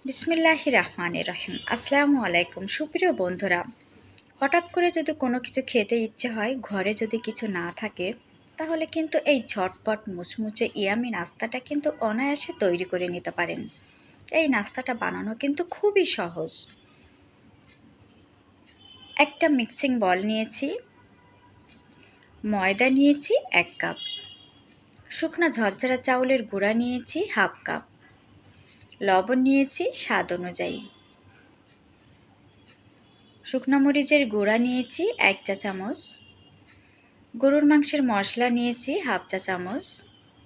বিসমিল্লাহির রহমানির রহিম। আসসালামু আলাইকুম সুপ্রিয় বন্ধুরা। হঠাৎ করে যদি কোনো কিছু খেতে ইচ্ছে হয়, ঘরে যদি কিছু না থাকে, তাহলে কিন্তু এই ঝটপট মুচমুচে ইয়ামি নাস্তাটা কিন্তু অনায়াসে তৈরি করে নিতে পারেন। এই নাস্তাটা বানানো কিন্তু খুবই সহজ। একটা মিক্সিং বল নিয়েছি, ময়দা নিয়েছি 1 কাপ, শুকনো ঝরঝরা চাউলের গুঁড়া নিয়েছি হাফ কাপ, লবণ নিয়েছি স্বাদ অনুযায়ী, শুকনো মরিচের গুঁড়া নিয়েছি 1 চা চামচ, গরুর মাংসের মশলা নিয়েছি হাফ চা চামচ,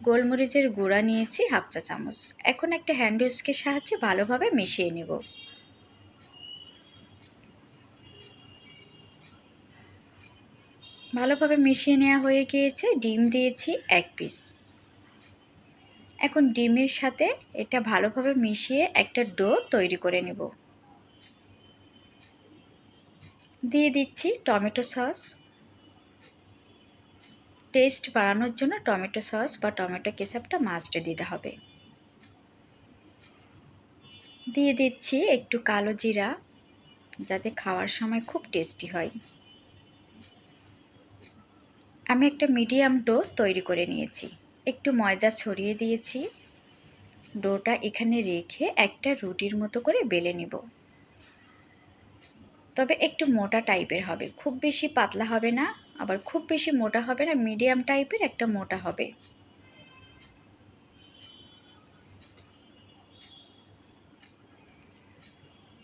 গোলমরিচের গুঁড়া নিয়েছি হাফ চা চামচ। এখন একটা হ্যান্ড উইস্কের সাহায্যে ভালোভাবে মিশিয়ে নেব। ভালোভাবে মিশিয়ে নেওয়া হয়ে গিয়েছে। ডিম দিয়েছি 1 পিস। এখন ডিমের সাথে এটা ভালোভাবে মিশিয়ে একটা ডো তৈরি করে নেব। দিয়ে দিচ্ছি টমেটো সস। টেস্ট বাড়ানোর জন্য টমেটো সস বা টমেটো কেচাপটা মাস্ট দিতে হবে। দিয়ে দিচ্ছি একটু কালো জিরা, যাতে খাওয়ার সময় খুব টেস্টি হয়। আমি একটা মিডিয়াম ডো তৈরি করে নিয়েছি। একটু ময়দা ছড়িয়ে দিয়েছি। ডোটা এখানে রেখে একটা রুটির মতো করে বেলে নিব। তবে একটু মোটা টাইপের হবে, খুব বেশি পাতলা হবে না, আবার খুব বেশি মোটা হবে না, মিডিয়াম টাইপের একটা মোটা হবে।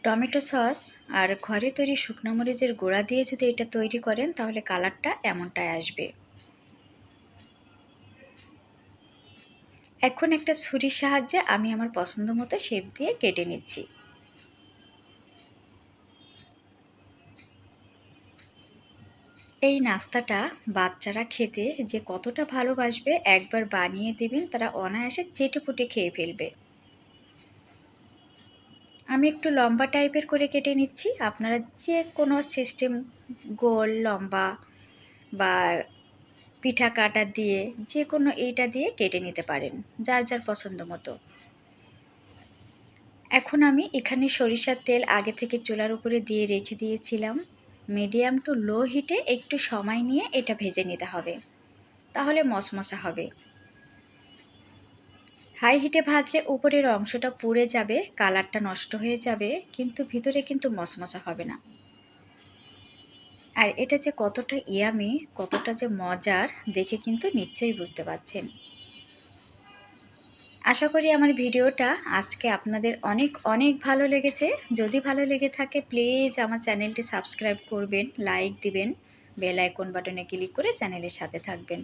টমেটো সস আর ঘরে তৈরি শুকনো মরিচের গুঁড়া দিয়ে যদি এটা তৈরি করেন, তাহলে কালারটা এমনটাই আসবে। এখন একটা ছুরির সাহায্যে আমি আমার পছন্দ মতো শেপ দিয়ে কেটে নিচ্ছি। এই নাস্তাটা বাচ্চারা খেতে যে কতটা ভালোবাসবে, একবার বানিয়ে দেবেন তারা অনায়াসে চেটেপুটে খেয়ে ফেলবে। আমি একটু লম্বা টাইপের করে কেটে নিচ্ছি। আপনারা যে কোনো সিস্টেম, গোল, লম্বা বা পিঠা কাটা দিয়ে যে কোনো এইটা দিয়ে কেটে নিতে পারেন, যার যার পছন্দ মতো। এখন আমি এখানে সরিষার তেল আগে থেকে চুলার উপরে দিয়ে রেখে দিয়েছিলাম। মিডিয়াম টু লো হিটে একটু সময় নিয়ে এটা ভেজে নিতে হবে, তাহলে মশমশা হবে। হাই হিটে ভাজলে উপরের অংশটা পুড়ে যাবে, কালারটা নষ্ট হয়ে যাবে, কিন্তু ভিতরে কিন্তু মশমশা হবে না। আর এটা যে কতটা ইয়ামি, কতটা যে মজার, দেখে কিন্তু নিশ্চয়ই বুঝতে পারছেন। আশা করি আমার ভিডিওটা আজকে আপনাদের অনেক অনেক ভালো লেগেছে। যদি ভালো লেগে থাকে প্লিজ আমার চ্যানেলটি সাবস্ক্রাইব করবেন, লাইক দিবেন, বেল আইকন বাটনে ক্লিক করে চ্যানেলের সাথে থাকবেন।